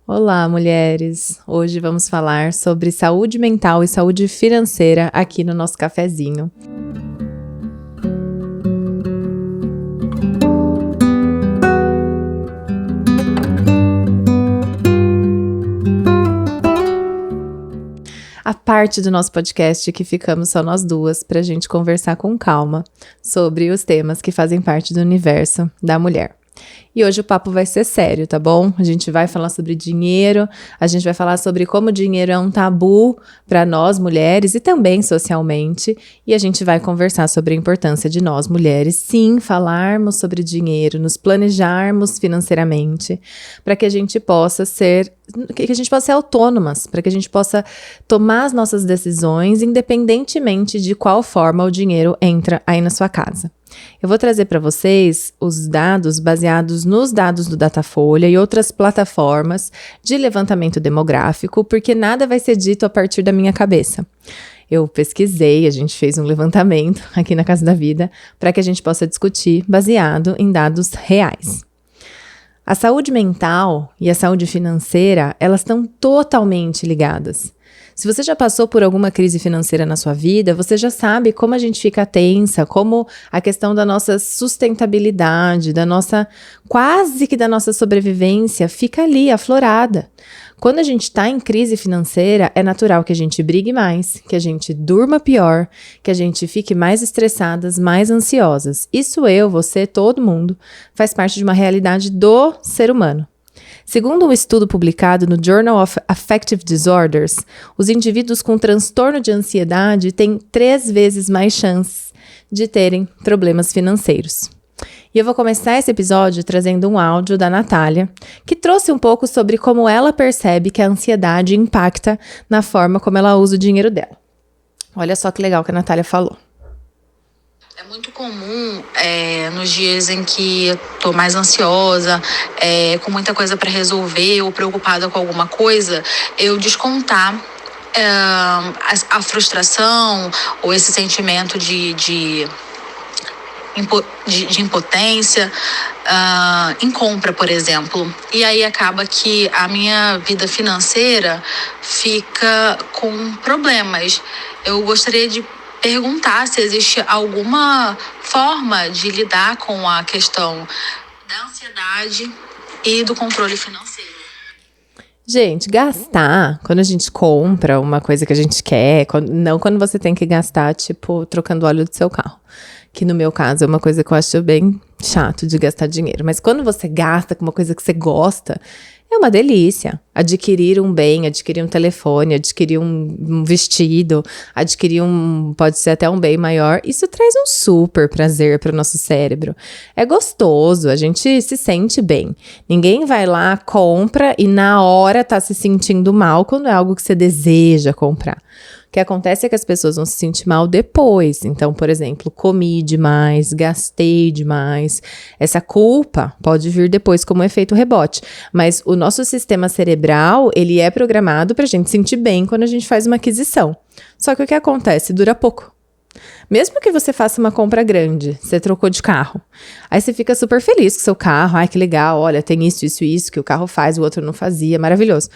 Olá, mulheres! Hoje vamos falar sobre saúde mental e saúde financeira aqui no nosso cafezinho. A parte do nosso podcast que ficamos só nós duas para a gente conversar com calma sobre os temas que fazem parte do universo da mulher. E hoje o papo vai ser sério, tá bom? A gente vai falar sobre dinheiro, a gente vai falar sobre como o dinheiro é um tabu para nós mulheres e também socialmente, e a gente vai conversar sobre a importância de nós mulheres, sim, falarmos sobre dinheiro, nos planejarmos financeiramente, para que a gente possa ser autônomas, para que a gente possa tomar as nossas decisões independentemente de qual forma o dinheiro entra aí na sua casa. Eu vou trazer para vocês os dados baseados nos dados do Datafolha e outras plataformas de levantamento demográfico, porque nada vai ser dito a partir da minha cabeça. Eu pesquisei, a gente fez um levantamento aqui na Casa da Vida para que a gente possa discutir baseado em dados reais. A saúde mental e a saúde financeira, elas estão totalmente ligadas. Se você já passou por alguma crise financeira na sua vida, você já sabe como a gente fica tensa, como a questão da nossa sustentabilidade, quase que da nossa sobrevivência, fica ali, aflorada. Quando a gente está em crise financeira, é natural que a gente brigue mais, que a gente durma pior, que a gente fique mais estressadas, mais ansiosas. Isso você, todo mundo, faz parte de uma realidade do ser humano. Segundo um estudo publicado no Journal of Affective Disorders, os indivíduos com transtorno de ansiedade têm 3 vezes mais chances de terem problemas financeiros. E eu vou começar esse episódio trazendo um áudio da Natália, que trouxe um pouco sobre como ela percebe que a ansiedade impacta na forma como ela usa o dinheiro dela. Olha só que legal que a Natália falou. É muito comum nos dias em que eu tô mais ansiosa, com muita coisa para resolver ou preocupada com alguma coisa, eu descontar a frustração ou esse sentimento de impotência em compra, por exemplo. E aí acaba que a minha vida financeira fica com problemas. Eu gostaria de perguntar se existe alguma forma de lidar com a questão da ansiedade e do controle financeiro. Gente, gastar, quando a gente compra uma coisa que a gente quer, não quando você tem que gastar, tipo, trocando óleo do seu carro. Que no meu caso é uma coisa que eu acho bem chato de gastar dinheiro. Mas quando você gasta com uma coisa que você gosta, é uma delícia. Adquirir um bem, adquirir um telefone, adquirir um vestido, pode ser até um bem maior. Isso traz um super prazer para o nosso cérebro. É gostoso, a gente se sente bem. Ninguém vai lá, compra e na hora tá se sentindo mal quando é algo que você deseja comprar. O que acontece é que as pessoas vão se sentir mal depois. Então, por exemplo, comi demais, gastei demais. Essa culpa pode vir depois como efeito rebote. Mas o nosso sistema cerebral, ele é programado para a gente sentir bem quando a gente faz uma aquisição. Só que o que acontece? Dura pouco. Mesmo que você faça uma compra grande, você trocou de carro, aí você fica super feliz com o seu carro, ai que legal, olha, tem isso que o carro faz, o outro não fazia, maravilhoso.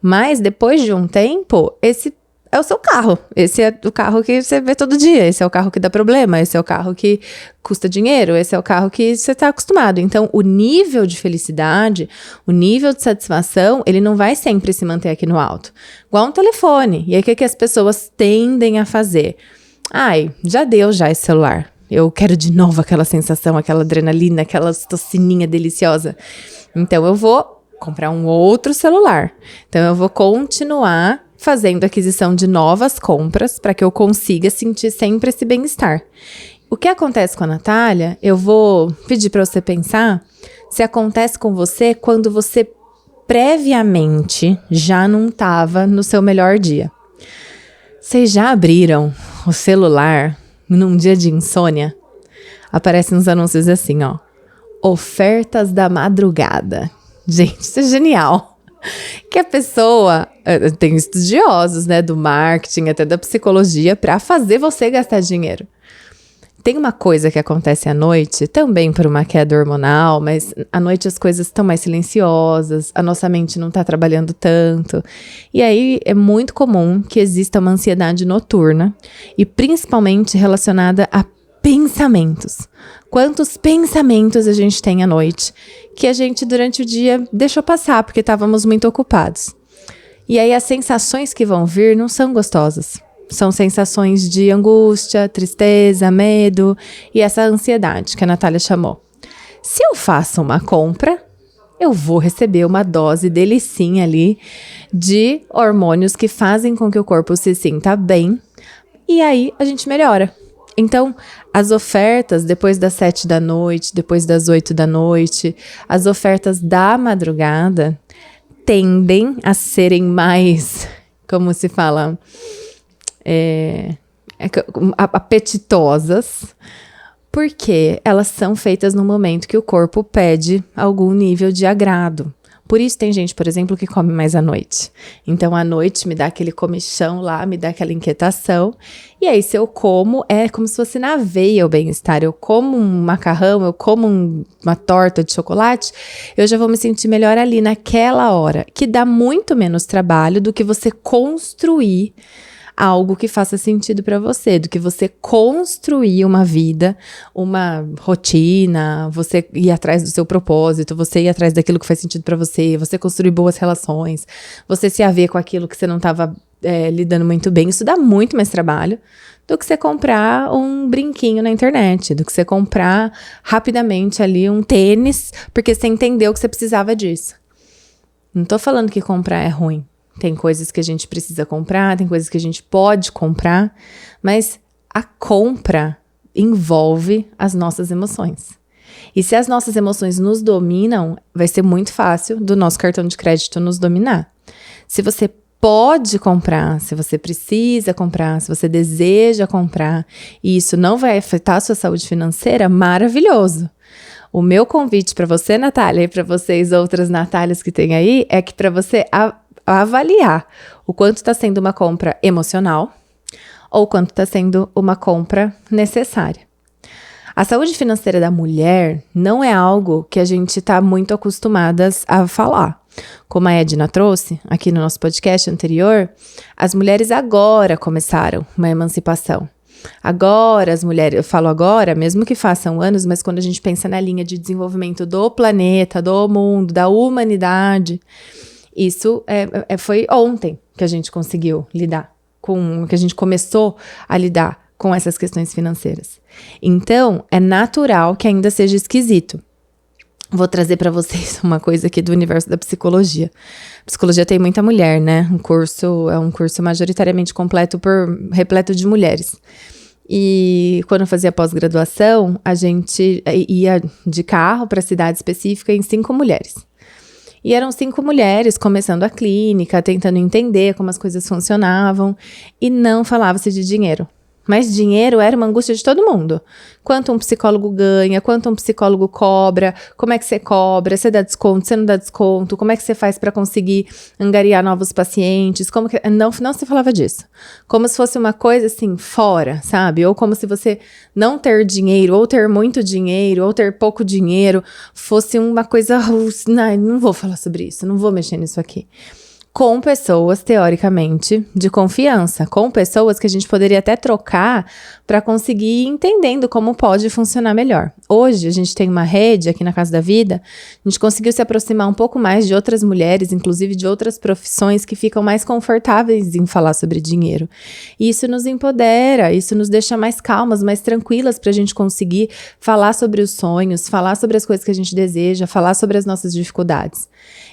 Mas depois de um tempo, esse é o seu carro, esse é o carro que você vê todo dia, esse é o carro que dá problema, esse é o carro que custa dinheiro, esse é o carro que você está acostumado. Então, o nível de felicidade, o nível de satisfação, ele não vai sempre se manter aqui no alto. Igual um telefone. E aí, o que as pessoas tendem a fazer? Ai, já deu esse celular. Eu quero de novo aquela sensação, aquela adrenalina, aquela ocitocininha deliciosa. Então, eu vou comprar um outro celular. Então, eu vou continuar fazendo aquisição de novas compras para que eu consiga sentir sempre esse bem-estar. O que acontece com a Natália, eu vou pedir para você pensar se acontece com você quando você previamente já não estava no seu melhor dia. Vocês já abriram o celular num dia de insônia? Aparecem uns anúncios assim, ó. Ofertas da madrugada. Gente, isso é genial. Que a pessoa, tem estudiosos, né, do marketing, até da psicologia, para fazer você gastar dinheiro. Tem uma coisa que acontece à noite, também por uma queda hormonal, mas à noite as coisas estão mais silenciosas, a nossa mente não está trabalhando tanto. E aí é muito comum que exista uma ansiedade noturna, e principalmente relacionada a pensamentos. Quantos pensamentos a gente tem à noite, que a gente durante o dia deixou passar, porque estávamos muito ocupados. E aí as sensações que vão vir não são gostosas. São sensações de angústia, tristeza, medo e essa ansiedade que a Natália chamou. Se eu faço uma compra, eu vou receber uma dose delicinha ali de hormônios que fazem com que o corpo se sinta bem e aí a gente melhora. Então, as ofertas depois das 7 da noite, depois das 8 da noite, as ofertas da madrugada tendem a serem mais, como se fala, apetitosas, porque elas são feitas no momento que o corpo pede algum nível de agrado. Por isso tem gente, por exemplo, que come mais à noite. Então, à noite me dá aquele comichão lá, me dá aquela inquietação. E aí, se eu como, é como se fosse na veia o bem-estar. Eu como um macarrão, eu como uma torta de chocolate, eu já vou me sentir melhor ali naquela hora. Que dá muito menos trabalho do que você construir algo que faça sentido para você, do que você construir uma vida, uma rotina, você ir atrás do seu propósito, você ir atrás daquilo que faz sentido para você construir boas relações, você se haver com aquilo que você não estava lidando muito bem. Isso dá muito mais trabalho do que você comprar um brinquinho na internet, do que você comprar rapidamente ali um tênis, porque você entendeu que você precisava disso. Não tô falando que comprar é ruim. Tem coisas que a gente precisa comprar, tem coisas que a gente pode comprar, mas a compra envolve as nossas emoções. E se as nossas emoções nos dominam, vai ser muito fácil do nosso cartão de crédito nos dominar. Se você pode comprar, se você precisa comprar, se você deseja comprar, e isso não vai afetar a sua saúde financeira, maravilhoso. O meu convite para você, Natália, e para vocês outras Natálias que tem aí, é que para você avaliar o quanto está sendo uma compra emocional ou quanto está sendo uma compra necessária. A saúde financeira da mulher não é algo que a gente está muito acostumadas a falar. Como a Edna trouxe aqui no nosso podcast anterior, as mulheres agora começaram uma emancipação. Agora, as mulheres, eu falo agora, mesmo que façam anos, mas quando a gente pensa na linha de desenvolvimento do planeta, do mundo, da humanidade, isso foi ontem que a gente conseguiu lidar com, que a gente começou a lidar com essas questões financeiras. Então, é natural que ainda seja esquisito. Vou trazer para vocês uma coisa aqui do universo da psicologia. Psicologia tem muita mulher, né? É um curso majoritariamente repleto de mulheres. E quando eu fazia pós-graduação, a gente ia de carro para a cidade específica em 5 mulheres. E eram 5 mulheres começando a clínica, tentando entender como as coisas funcionavam, e não falava-se de dinheiro. Mas dinheiro era uma angústia de todo mundo. Quanto um psicólogo ganha, quanto um psicólogo cobra, como é que você cobra, você dá desconto, você não dá desconto, como é que você faz para conseguir angariar novos pacientes, não se falava disso. Como se fosse uma coisa assim, fora, sabe? Ou como se você não ter dinheiro, ou ter muito dinheiro, ou ter pouco dinheiro, fosse uma coisa, não vou falar sobre isso, não vou mexer nisso aqui. Com pessoas, teoricamente, de confiança, com pessoas que a gente poderia até trocar para conseguir ir entendendo como pode funcionar melhor. Hoje, a gente tem uma rede aqui na Casa da Vida, a gente conseguiu se aproximar um pouco mais de outras mulheres, inclusive de outras profissões que ficam mais confortáveis em falar sobre dinheiro. E isso nos empodera, isso nos deixa mais calmas, mais tranquilas para a gente conseguir falar sobre os sonhos, falar sobre as coisas que a gente deseja, falar sobre as nossas dificuldades.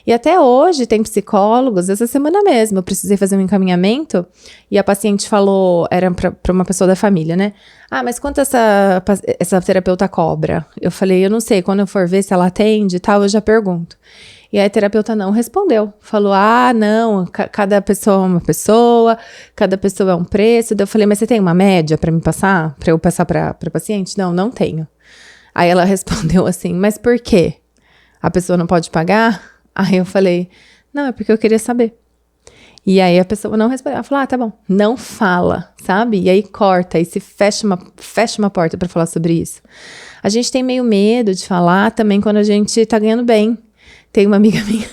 E até hoje tem psicólogos, essa semana mesmo eu precisei fazer um encaminhamento e a paciente falou, era para uma pessoa da família, né? Ah, mas quanto essa terapeuta cobra? Eu falei, eu não sei, quando eu for ver se ela atende e tal, eu já pergunto. E aí a terapeuta não respondeu, falou, não, cada pessoa é uma pessoa, cada pessoa é um preço. Daí eu falei, mas você tem uma média para me passar, para eu passar para paciente? Não tenho. Aí ela respondeu assim, mas por quê? A pessoa não pode pagar? Aí eu falei, não, é porque eu queria saber. E aí a pessoa não responde. Ela fala, tá bom, não fala, sabe? E aí corta, e se fecha uma porta pra falar sobre isso. A gente tem meio medo de falar também quando a gente tá ganhando bem. Tem uma amiga minha,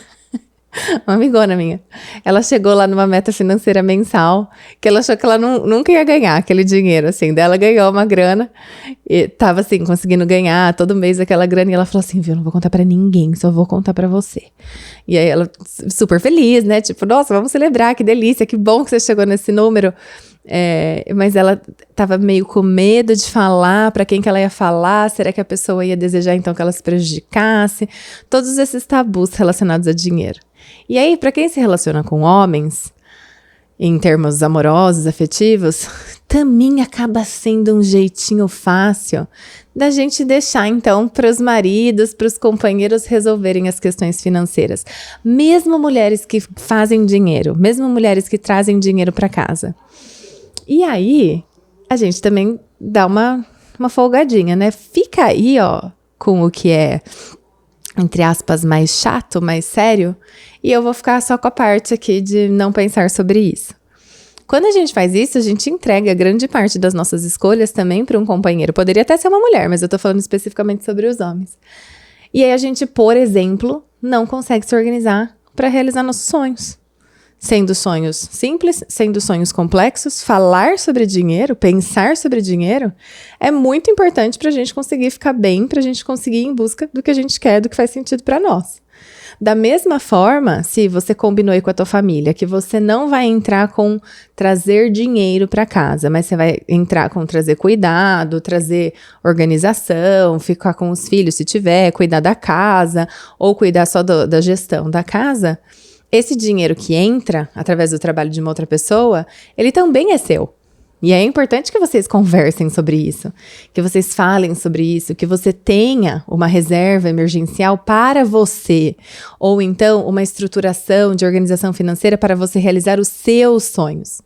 uma amigona minha, ela chegou lá numa meta financeira mensal, que ela achou que ela nunca ia ganhar aquele dinheiro, assim. Daí ela ganhou uma grana, e tava assim, conseguindo ganhar todo mês aquela grana, e ela falou assim, viu, não vou contar pra ninguém, só vou contar pra você. E aí ela, super feliz, né, tipo, nossa, vamos celebrar, que delícia, que bom que você chegou nesse número. Mas ela tava meio com medo de falar pra quem que ela ia falar, será que a pessoa ia desejar então que ela se prejudicasse? Todos esses tabus relacionados a dinheiro. E aí, pra quem se relaciona com homens, em termos amorosos, afetivos, também acaba sendo um jeitinho fácil da gente deixar então para os maridos, para os companheiros resolverem as questões financeiras. Mesmo mulheres que fazem dinheiro, mesmo mulheres que trazem dinheiro para casa. E aí, a gente também dá uma folgadinha, né? Fica aí, ó, com o que é, entre aspas, mais chato, mais sério, e eu vou ficar só com a parte aqui de não pensar sobre isso. Quando a gente faz isso, a gente entrega grande parte das nossas escolhas também para um companheiro. Poderia até ser uma mulher, mas eu tô falando especificamente sobre os homens. E aí a gente, por exemplo, não consegue se organizar para realizar nossos sonhos. Sendo sonhos simples, sendo sonhos complexos, falar sobre dinheiro, pensar sobre dinheiro, é muito importante para a gente conseguir ficar bem, para a gente conseguir ir em busca do que a gente quer, do que faz sentido para nós. Da mesma forma, se você combinou aí com a tua família que você não vai entrar com trazer dinheiro para casa, mas você vai entrar com trazer cuidado, trazer organização, ficar com os filhos se tiver, cuidar da casa ou cuidar só da gestão da casa, esse dinheiro que entra através do trabalho de uma outra pessoa, ele também é seu. E é importante que vocês conversem sobre isso, que vocês falem sobre isso, que você tenha uma reserva emergencial para você, ou então uma estruturação de organização financeira para você realizar os seus sonhos.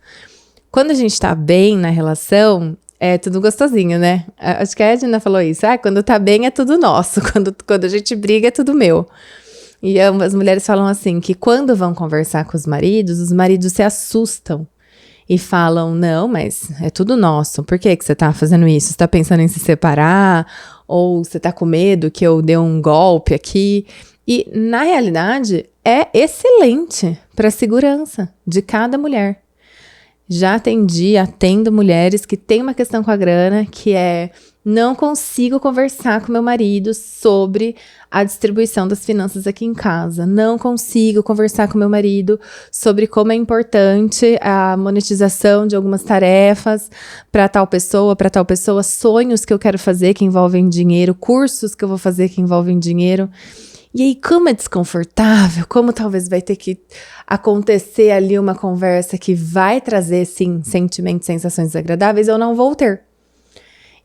Quando a gente tá bem na relação, é tudo gostosinho, né? Acho que a Edna falou isso, quando tá bem é tudo nosso, quando a gente briga é tudo meu. E as mulheres falam assim, que quando vão conversar com os maridos se assustam. E falam, não, mas é tudo nosso. Por que você tá fazendo isso? Você tá pensando em se separar? Ou você tá com medo que eu dê um golpe aqui? E, na realidade, é excelente para a segurança de cada mulher. Já atendo mulheres que têm uma questão com a grana, que é, não consigo conversar com meu marido sobre a distribuição das finanças aqui em casa. Não consigo conversar com meu marido sobre como é importante a monetização de algumas tarefas para tal pessoa, sonhos que eu quero fazer que envolvem dinheiro, cursos que eu vou fazer que envolvem dinheiro. E aí, como é desconfortável, como talvez vai ter que acontecer ali uma conversa que vai trazer, sim, sentimentos, sensações desagradáveis, eu não vou ter.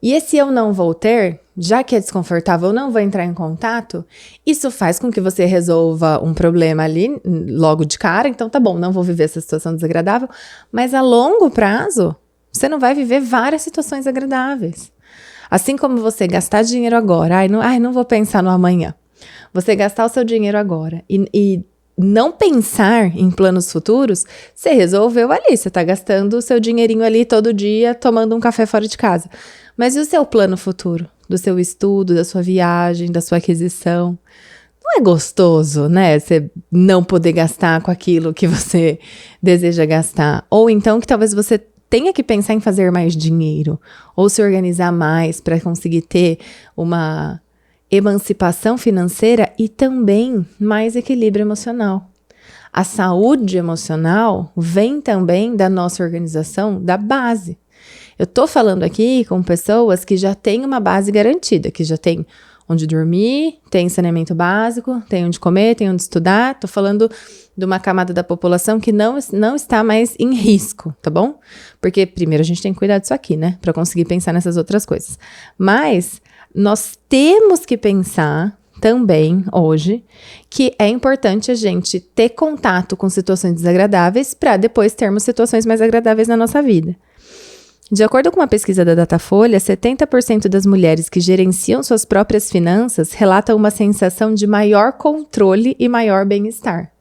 E esse eu não vou ter, já que é desconfortável, eu não vou entrar em contato, isso faz com que você resolva um problema ali logo de cara, então tá bom, não vou viver essa situação desagradável, mas a longo prazo, você não vai viver várias situações agradáveis. Assim como você gastar dinheiro agora, não vou pensar no amanhã. Você gastar o seu dinheiro agora e não pensar em planos futuros, você resolveu ali, você tá gastando o seu dinheirinho ali todo dia, tomando um café fora de casa. Mas e o seu plano futuro? Do seu estudo, da sua viagem, da sua aquisição? Não é gostoso, né? Você não poder gastar com aquilo que você deseja gastar. Ou então que talvez você tenha que pensar em fazer mais dinheiro, ou se organizar mais para conseguir ter uma emancipação financeira e também mais equilíbrio emocional. A saúde emocional vem também da nossa organização, da base. Eu tô falando aqui com pessoas que já têm uma base garantida, que já tem onde dormir, tem saneamento básico, tem onde comer, tem onde estudar. Tô falando de uma camada da população que não está mais em risco, tá bom? Porque primeiro a gente tem que cuidar disso aqui, né? Para conseguir pensar nessas outras coisas. Mas nós temos que pensar também, hoje, que é importante a gente ter contato com situações desagradáveis para depois termos situações mais agradáveis na nossa vida. De acordo com uma pesquisa da Datafolha, 70% das mulheres que gerenciam suas próprias finanças relatam uma sensação de maior controle e maior bem-estar.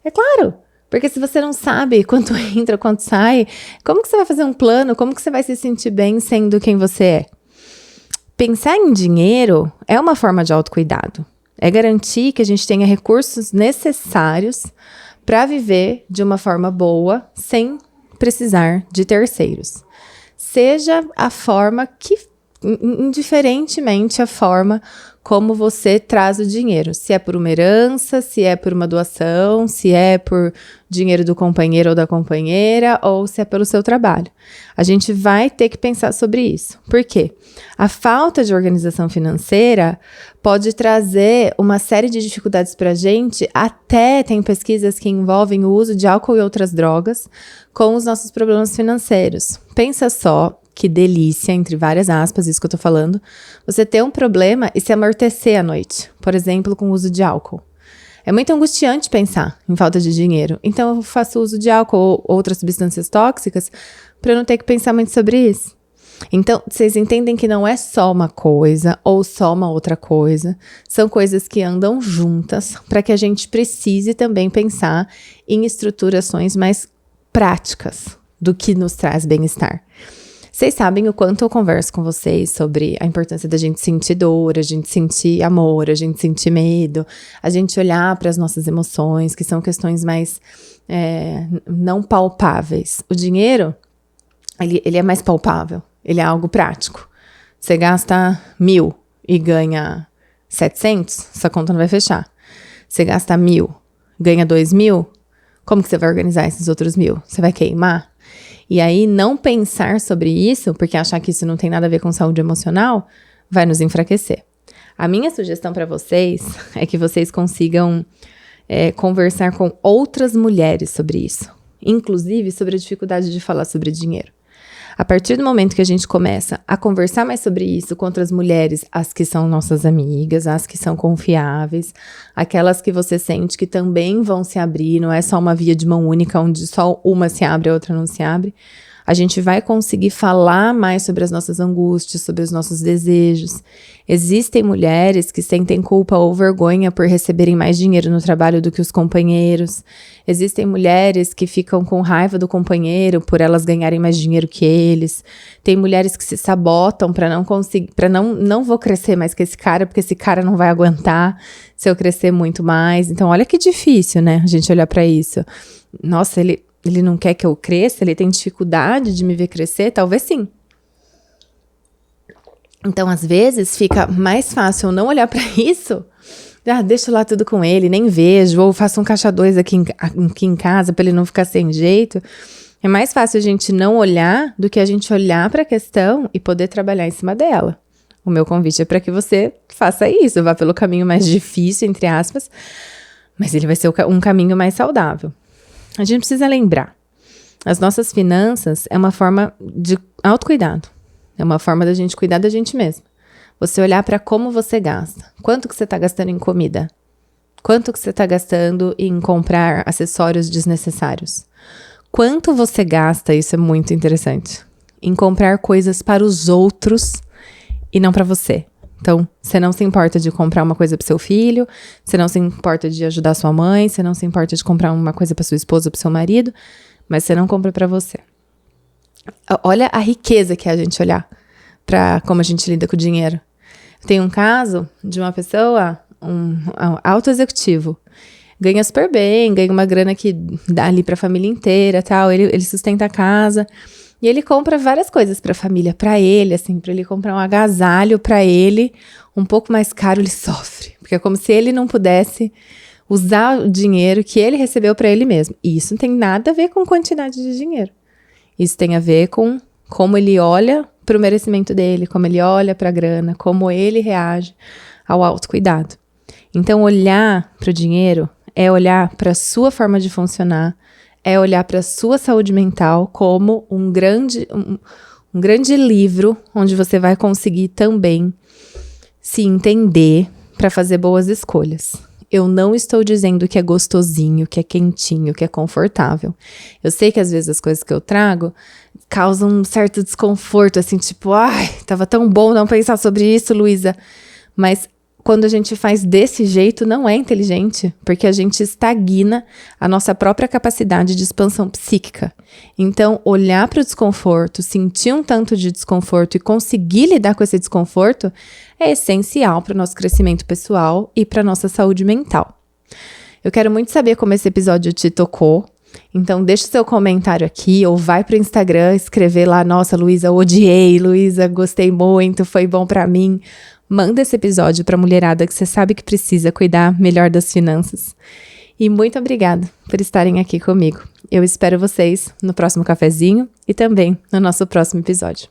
É claro, Porque se você não sabe quanto entra, quanto sai, como que você vai fazer um plano? Como que você vai se sentir bem sendo quem você é? Pensar em dinheiro é uma forma de autocuidado. É garantir que a gente tenha recursos necessários para viver de uma forma boa, sem precisar de terceiros. Seja a forma que, indiferentemente a forma como você traz o dinheiro. Se é por uma herança, se é por uma doação, se é por dinheiro do companheiro ou da companheira, ou se é pelo seu trabalho. A gente vai ter que pensar sobre isso. Por quê? A falta de organização financeira pode trazer uma série de dificuldades para a gente, até tem pesquisas que envolvem o uso de álcool e outras drogas com os nossos problemas financeiros. Pensa só, que delícia, entre várias aspas, isso que eu tô falando, você ter um problema e se amortecer à noite, por exemplo, com o uso de álcool. É muito angustiante pensar em falta de dinheiro, então eu faço uso de álcool ou outras substâncias tóxicas para eu não ter que pensar muito sobre isso. Então, vocês entendem que não é só uma coisa ou só uma outra coisa, são coisas que andam juntas para que a gente precise também pensar em estruturações mais práticas do que nos traz bem-estar. Vocês sabem o quanto eu converso com vocês sobre a importância da gente sentir dor, a gente sentir amor, a gente sentir medo, a gente olhar para as nossas emoções, que são questões mais não palpáveis. O dinheiro, ele é mais palpável, ele é algo prático. Você gasta 1.000 e ganha 700, essa conta não vai fechar. Você gasta 1.000, ganha 2.000, como que você vai organizar esses outros 1.000? Você vai queimar? E aí, não pensar sobre isso, porque achar que isso não tem nada a ver com saúde emocional, vai nos enfraquecer. A minha sugestão para vocês é que vocês consigam conversar com outras mulheres sobre isso. Inclusive, sobre a dificuldade de falar sobre dinheiro. A partir do momento que a gente começa a conversar mais sobre isso com outras mulheres, as que são nossas amigas, as que são confiáveis, aquelas que você sente que também vão se abrir, não é só uma via de mão única onde só uma se abre e a outra não se abre, a gente vai conseguir falar mais sobre as nossas angústias, sobre os nossos desejos. Existem mulheres que sentem culpa ou vergonha por receberem mais dinheiro no trabalho do que os companheiros. Existem mulheres que ficam com raiva do companheiro por elas ganharem mais dinheiro que eles. Tem mulheres que se sabotam para não conseguir, para não vou crescer mais que esse cara, porque esse cara não vai aguentar se eu crescer muito mais. Então, olha que difícil, né, a gente olhar para isso. Nossa, ele não quer que eu cresça? Ele tem dificuldade de me ver crescer? Talvez sim. Então, às vezes, fica mais fácil eu não olhar para isso. Deixo lá tudo com ele, nem vejo. Ou faço um caixa 2 aqui em casa para ele não ficar sem jeito. É mais fácil a gente não olhar do que a gente olhar para a questão e poder trabalhar em cima dela. O meu convite é para que você faça isso. Vá pelo caminho mais difícil, entre aspas. Mas ele vai ser um caminho mais saudável. A gente precisa lembrar, as nossas finanças é uma forma de autocuidado, é uma forma da gente cuidar da gente mesma. Você olhar para como você gasta, quanto que você está gastando em comida, quanto que você está gastando em comprar acessórios desnecessários, quanto você gasta, isso é muito interessante, em comprar coisas para os outros e não para você. Então, você não se importa de comprar uma coisa para seu filho, você não se importa de ajudar sua mãe, você não se importa de comprar uma coisa para sua esposa ou para seu marido, mas você não compra para você. Olha a riqueza que é a gente olhar para como a gente lida com o dinheiro. Tem um caso de uma pessoa, um alto executivo, ganha super bem, ganha uma grana que dá ali para a família inteira, tal. Ele sustenta a casa. E ele compra várias coisas para a família, para ele, assim, para ele comprar um agasalho para ele, um pouco mais caro, ele sofre. Porque é como se ele não pudesse usar o dinheiro que ele recebeu para ele mesmo. E isso não tem nada a ver com quantidade de dinheiro. Isso tem a ver com como ele olha para o merecimento dele, como ele olha para a grana, como ele reage ao autocuidado. Então, olhar para o dinheiro é olhar para a sua forma de funcionar, é olhar para a sua saúde mental como um grande livro onde você vai conseguir também se entender para fazer boas escolhas. Eu não estou dizendo que é gostosinho, que é quentinho, que é confortável. Eu sei que às vezes as coisas que eu trago causam um certo desconforto, assim, tipo, ai, tava tão bom não pensar sobre isso, Luísa. Mas quando a gente faz desse jeito, não é inteligente, porque a gente estagna a nossa própria capacidade de expansão psíquica. Então, olhar para o desconforto, sentir um tanto de desconforto e conseguir lidar com esse desconforto é essencial para o nosso crescimento pessoal e para a nossa saúde mental. Eu quero muito saber como esse episódio te tocou. Então, deixa o seu comentário aqui ou vai pro Instagram escrever lá, nossa, Luísa, odiei, Luísa, gostei muito, foi bom pra mim. Manda esse episódio pra mulherada que você sabe que precisa cuidar melhor das finanças. E muito obrigada por estarem aqui comigo. Eu espero vocês no próximo cafezinho e também no nosso próximo episódio.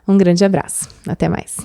Um grande abraço. Até mais.